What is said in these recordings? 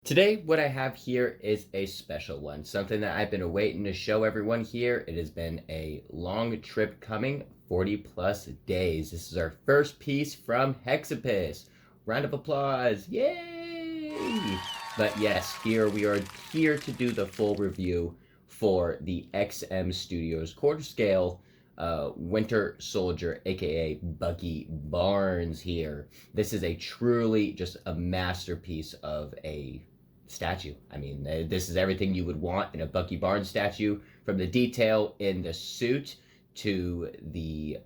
Today, what I have here is a special one, something that I've been waiting to show everyone here. It has been a long trip coming, 40 plus days. This is our first piece from Hexapus. Round of applause, yay! But yes, here we are here to do the full review for the XM Studios quarter scale Winter Soldier, aka Bucky Barnes here. This is a truly just a masterpiece of a statue. I mean, this is everything you would want in a Bucky Barnes statue, from the detail in the suit to the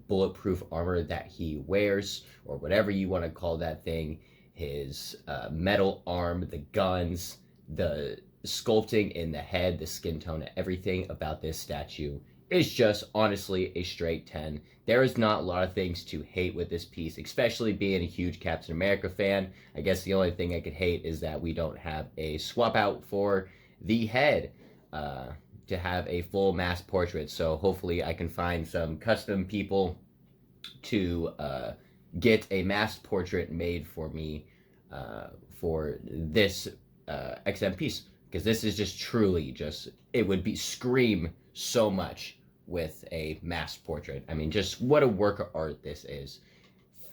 bulletproof armor that he wears, or whatever you want to call that thing, his metal arm, the guns, the sculpting in the head, the skin tone, everything about this statue is just honestly a straight 10. There is not a lot of things to hate with this piece, especially being a huge Captain America fan. I guess the only thing I could hate is that we don't have a swap out for the head to have a full mass portrait. So hopefully I can find some custom people to get a mass portrait made for me for this XM piece, because this is just truly just, it would be scream so much with a mass portrait. I mean, just what a work of art this is.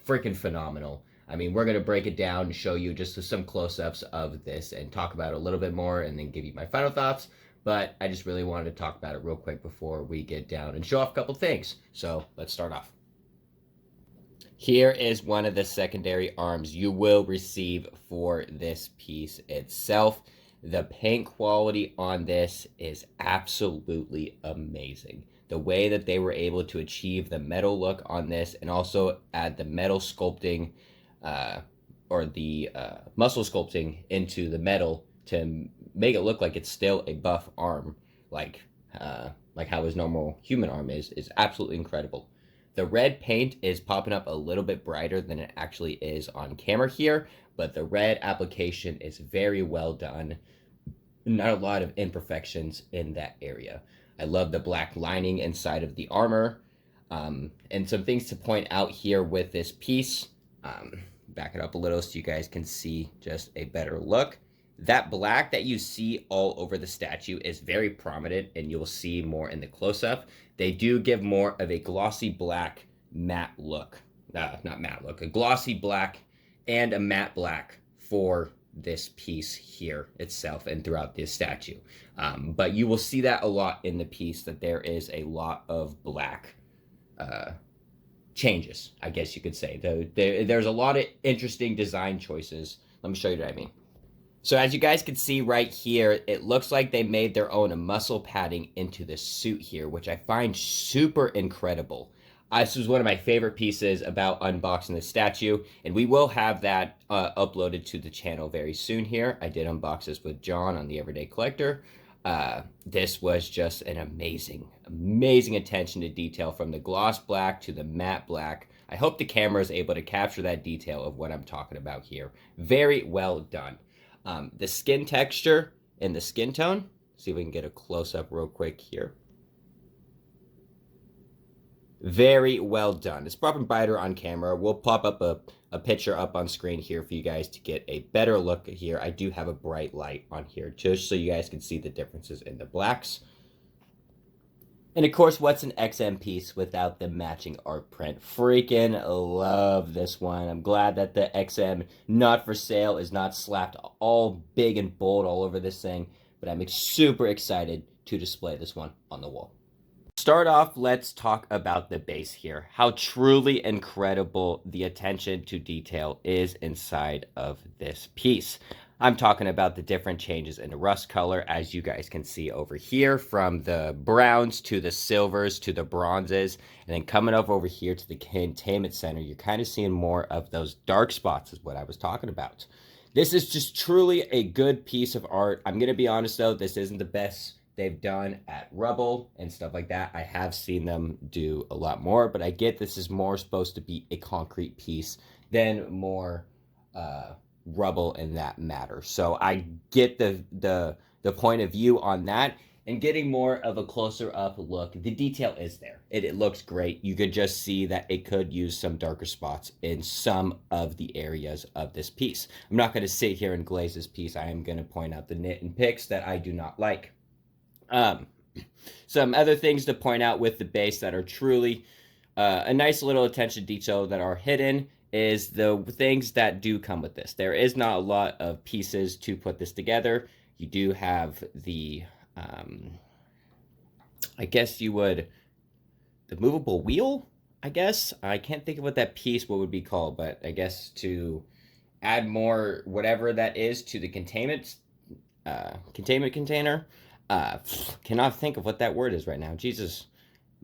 Freaking phenomenal. I mean, we're going to break it down and show you just some close-ups of this and talk about it a little bit more and then give you my final thoughts. But I just really wanted to talk about it real quick before we get down and show off a couple things. So let's start off. Here is one of the secondary arms you will receive for this piece itself. The paint quality on this is absolutely amazing. The way that they were able to achieve the metal look on this and also add the metal sculpting or the muscle sculpting into the metal to make it look like it's still a buff arm, like how his normal human arm is absolutely incredible. The red paint is popping up a little bit brighter than it actually is on camera here, but the red application is very well done. Not a lot of imperfections in that area. I love the black lining inside of the armor. And some things to point out here with this piece. Back it up a little so you guys can see just a better look. That black that you see all over the statue is very prominent, and you'll see more in the close-up. They do give more of a glossy black matte look. Not matte look, a glossy black and a matte black for this piece here itself and throughout this statue. But you will see that a lot in the piece, that there is a lot of black changes, I guess you could say. There's a lot of interesting design choices. Let me show you what I mean. So as you guys can see right here, it looks like they made their own muscle padding into the suit here, which I find super incredible. This was one of my favorite pieces about unboxing this statue, and we will have that uploaded to the channel very soon here. I did unbox this with John on the Everyday Collector. This was just an amazing attention to detail, from the gloss black to the matte black. I hope the camera is able to capture that detail of what I'm talking about here. Very well done. The skin texture and the skin tone. See if we can get a close-up real quick here. Very well done. It's probably brighter on camera. We'll pop up a picture up on screen here for you guys to get a better look here. I do have a bright light on here just so you guys can see the differences in the blacks. And of course, what's an XM piece without the matching art print? Freaking love this one. I'm glad that the XM not for sale is not slapped all big and bold all over this thing, but I'm super excited to display this one on the wall. Start off, let's talk about the base here. How truly incredible the attention to detail is inside of this piece. I'm talking about the different changes in the rust color, as you guys can see over here, from the browns to the silvers to the bronzes, and then coming up over here to the containment center, you're kind of seeing more of those dark spots is what I was talking about. This is just truly a good piece of art. I'm going to be honest though, this isn't the best they've done at Rubble and stuff like that. I have seen them do a lot more, but I get this is more supposed to be a concrete piece than more Rubble in that matter. So I get the point of view on that. And getting more of a closer up look, the detail is there. It looks great. You could just see that it could use some darker spots in some of the areas of this piece. I'm not going to sit here and glaze this piece. I am going to point out the nit and picks that I do not like. Some other things to point out with the base that are truly a nice little attention to detail that are hidden is the things that do come with this. There is not a lot of pieces to put this together. You do have the, I guess you would, the movable wheel, I guess. I can't think of what that piece would be called, but I guess to add more whatever that is to the containment container. Cannot think of what that word is right now. Jesus,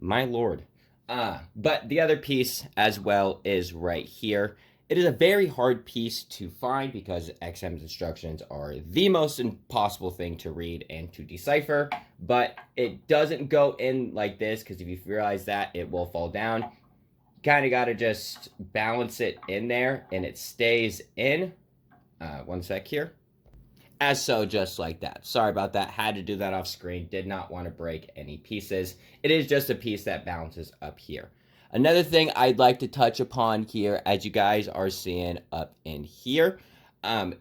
my Lord. But the other piece as well is right here. It is a very hard piece to find because XM's instructions are the most impossible thing to read and to decipher, but it doesn't go in like this because if you realize that, it will fall down. You kind of got to just balance it in there and it stays in. One sec here. As so, just like that. Sorry about that. Had to do that off screen. Did not want to break any pieces. It is just a piece that balances up here. Another thing I'd like to touch upon here, as you guys are seeing up in here,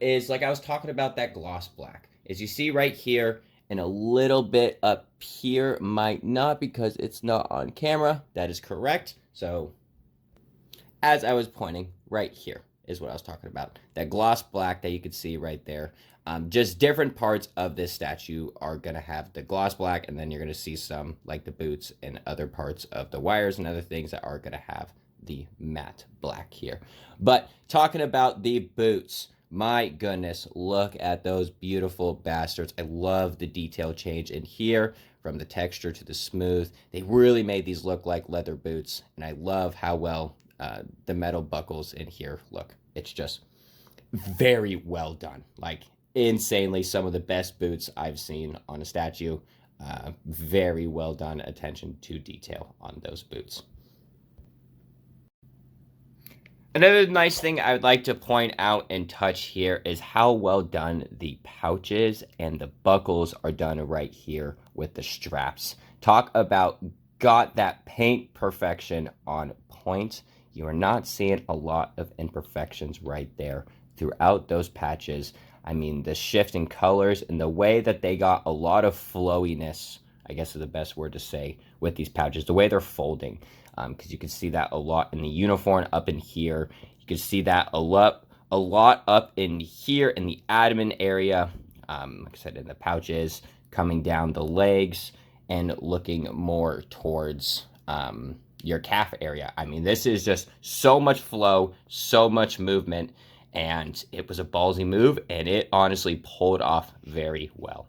is like I was talking about that gloss black. As you see right here, and a little bit up here, might not because it's not on camera. That is correct. So, as I was pointing, right here is what I was talking about. That gloss black that you can see right there. Just different parts of this statue are going to have the gloss black, and then you're going to see some, like the boots and other parts of the wires and other things that are going to have the matte black here. But talking about the boots, my goodness, look at those beautiful bastards. I love the detail change in here, from the texture to the smooth. They really made these look like leather boots, and I love how well the metal buckles in here look. It's just very well done. Like, insanely some of the best boots I've seen on a statue. Very well done attention to detail on those boots. Another nice thing I would like to point out and touch here is how well done the pouches and the buckles are done right here with the straps. Talk about got that paint perfection on point. You are not seeing a lot of imperfections right there throughout those patches. I mean, the shift in colors and the way that they got a lot of flowiness, I guess is the best word to say, with these pouches. The way they're folding, because you can see that a lot in the uniform up in here. You can see that a lot up in here in the abdomen area. Like I said, in the pouches, coming down the legs and looking more towards your calf area. I mean, this is just so much flow, so much movement. And it was a ballsy move, and it honestly pulled off very well.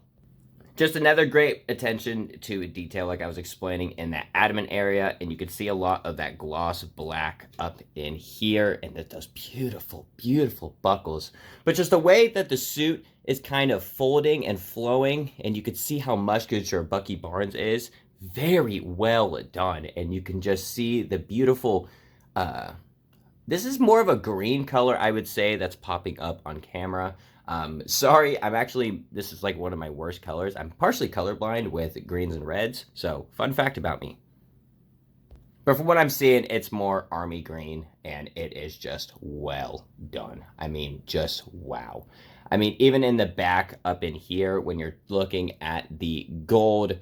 Just another great attention to detail, like I was explaining, in that abdomen area, and you can see a lot of that gloss black up in here, and those beautiful, beautiful buckles. But just the way that the suit is kind of folding and flowing, and you can see how muscular Bucky Barnes is, very well done, and you can just see the beautiful... This is more of a green color, I would say, that's popping up on camera. Sorry, this is like one of my worst colors. I'm partially colorblind with greens and reds, so fun fact about me. But from what I'm seeing, it's more army green, and it is just well done. I mean, just wow. I mean, even in the back up in here, when you're looking at the gold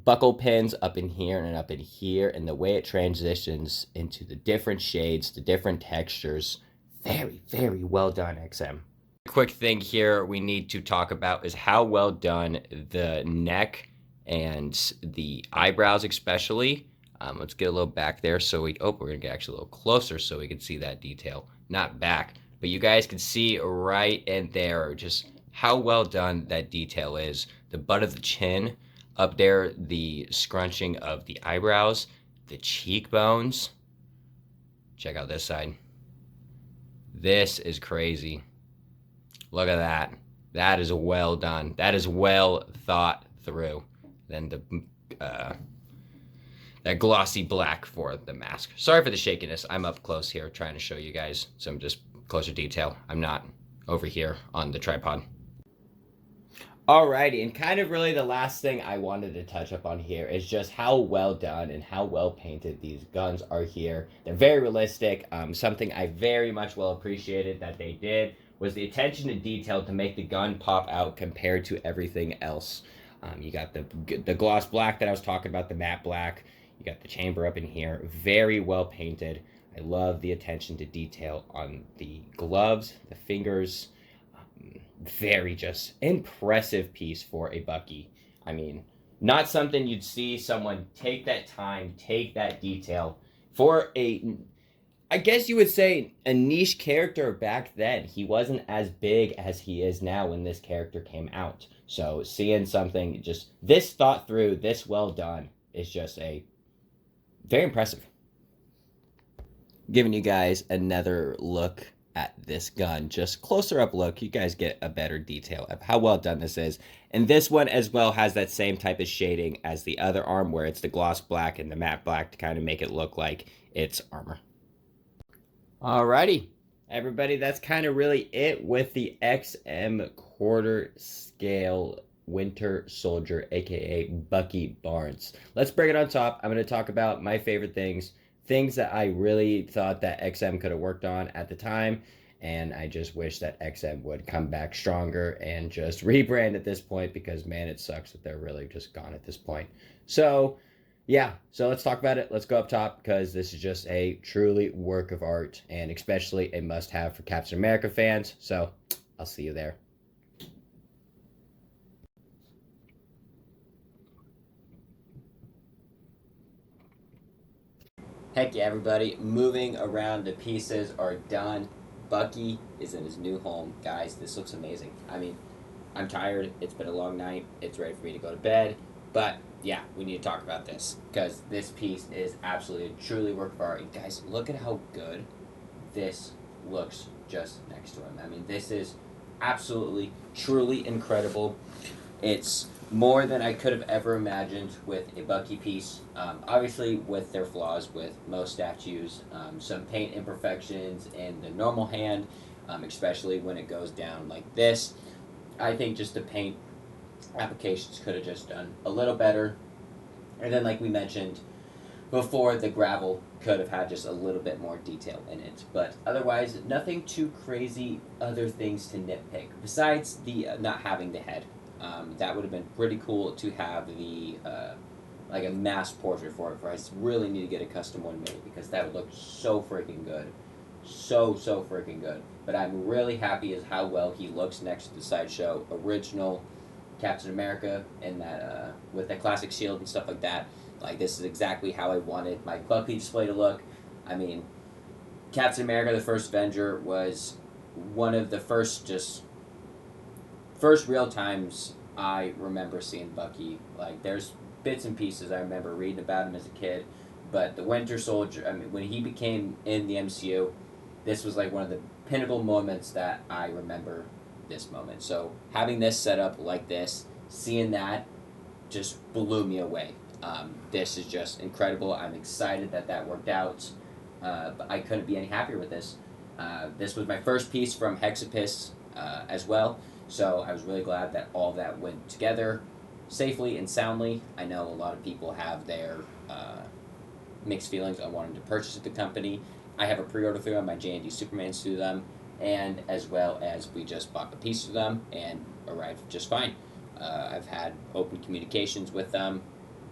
buckle pins up in here and up in here, and the way it transitions into the different shades, the different textures, very, very well done, XM. Quick thing here we need to talk about is how well done the neck and the eyebrows especially. Let's get a little back there so we're gonna get actually a little closer so we can see that detail. Not back, but you guys can see right in there just how well done that detail is. The butt of the chin, up there, the scrunching of the eyebrows, the cheekbones. Check out this side. This is crazy. Look at that. That is well done. That is well thought through. Then that glossy black for the mask. Sorry for the shakiness. I'm up close here trying to show you guys some just closer detail. I'm not over here on the tripod. Alrighty, and kind of really the last thing I wanted to touch up on here is just how well done and how well painted these guns are here. They're very realistic. Something I very much well appreciated that they did was the attention to detail to make the gun pop out compared to everything else. You got the gloss black that I was talking about, the matte black. You got the chamber up in here, very well painted. I love the attention to detail on the gloves, the fingers. Very just impressive piece for a Bucky. I mean, not something you'd see someone take that time, take that detail for I guess you would say a niche character back then. He wasn't as big as he is now when this character came out. So seeing something just this thought through, this well done is just a very impressive. Giving you guys another look at this gun, just closer up look, you guys get a better detail of how well done this is. And this one as well has that same type of shading as the other arm, where it's the gloss black and the matte black to kind of make it look like it's armor. Alrighty, everybody, that's kind of really it with the XM quarter scale Winter Soldier, aka Bucky Barnes. Let's bring it on top. I'm going to talk about my favorite things that I really thought that XM could have worked on at the time, and I just wish that XM would come back stronger and just rebrand at this point, because man, it sucks that they're really just gone at this point. So yeah, so let's talk about it. Let's go up top, because this is just a truly work of art, and especially a must-have for Captain America fans. So I'll see you there. Heck yeah, everybody. Moving around, the pieces are done. Bucky is in his new home. Guys, this looks amazing. I mean, I'm tired. It's been a long night. It's ready for me to go to bed. But yeah, we need to talk about this, because this piece is absolutely, truly work of art. And guys, look at how good this looks just next to him. I mean, this is absolutely, truly incredible. It's more than I could have ever imagined with a Bucky piece. Obviously, with their flaws with most statues, some paint imperfections in the normal hand, especially when it goes down like this. I think just the paint applications could have just done a little better. And then, like we mentioned before, the gravel could have had just a little bit more detail in it. But otherwise, nothing too crazy other things to nitpick, besides the not having the head. That would have been pretty cool to have the like a mass portrait for it. For I really need to get a custom one made, because that would look so freaking good, so freaking good. But I'm really happy as how well he looks next to the Sideshow original Captain America, and that with that classic shield and stuff like that. Like, this is exactly how I wanted my Bucky display to look. I mean, Captain America: The First Avenger was one of the first real times I remember seeing Bucky. Like, there's bits and pieces I remember reading about him as a kid, but the Winter Soldier, I mean, when he became in the MCU, this was like one of the pinnacle moments that I remember this moment. So having this set up like this, seeing that, just blew me away. This is just incredible. I'm excited that that worked out, but I couldn't be any happier with this. This was my first piece from Hexapus as well. So I was really glad that all that went together safely and soundly. I know a lot of people have their mixed feelings on wanting to purchase at the company. I have a pre-order through them, my J&D Supermans through them, and as well as we just bought the piece of them and arrived just fine. I've had open communications with them.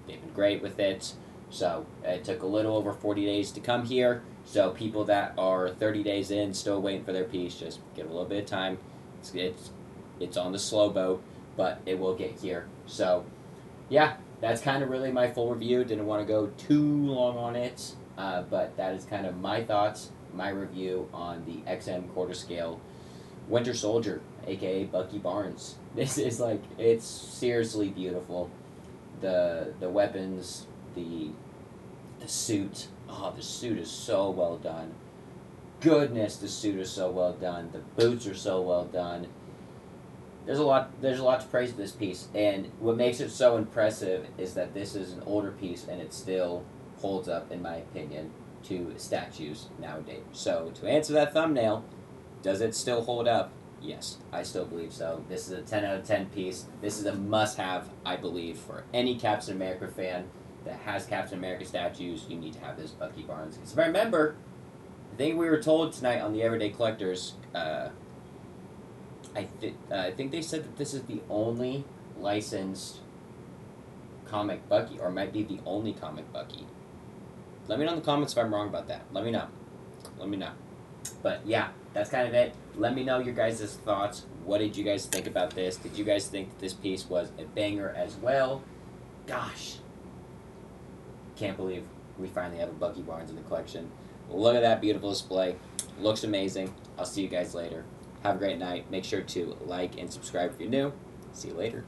They've been great with it. So it took a little over 40 days to come here. So people that are 30 days in, still waiting for their piece, just give it a little bit of time. It's on the slow boat, but it will get here. So yeah, that's kind of really my full review. Didn't want to go too long on it, but that is kind of my thoughts, my review on the XM quarter scale Winter Soldier, aka Bucky Barnes. This is like, it's seriously beautiful. The weapons, the suit. Oh, the suit is so well done. Goodness, the suit is so well done. The boots are so well done. There's a lot to praise with this piece, and what makes it so impressive is that this is an older piece and it still holds up, in my opinion, to statues nowadays. So to answer that thumbnail, does it still hold up? Yes, I still believe so. This is a 10 out of 10 piece. This is a must-have, I believe, for any Captain America fan that has Captain America statues. You need to have this Bucky Barnes. Because if I remember, the thing we were told tonight on the Everyday Collectors, I think they said that this is the only licensed comic Bucky, or might be the only comic Bucky. Let me know in the comments if I'm wrong about that. Let me know. Let me know. But yeah, that's kind of it. Let me know your guys' thoughts. What did you guys think about this? Did you guys think that this piece was a banger as well? Gosh. Can't believe we finally have a Bucky Barnes in the collection. Look at that beautiful display. Looks amazing. I'll see you guys later. Have a great night. Make sure to like and subscribe if you're new. See you later.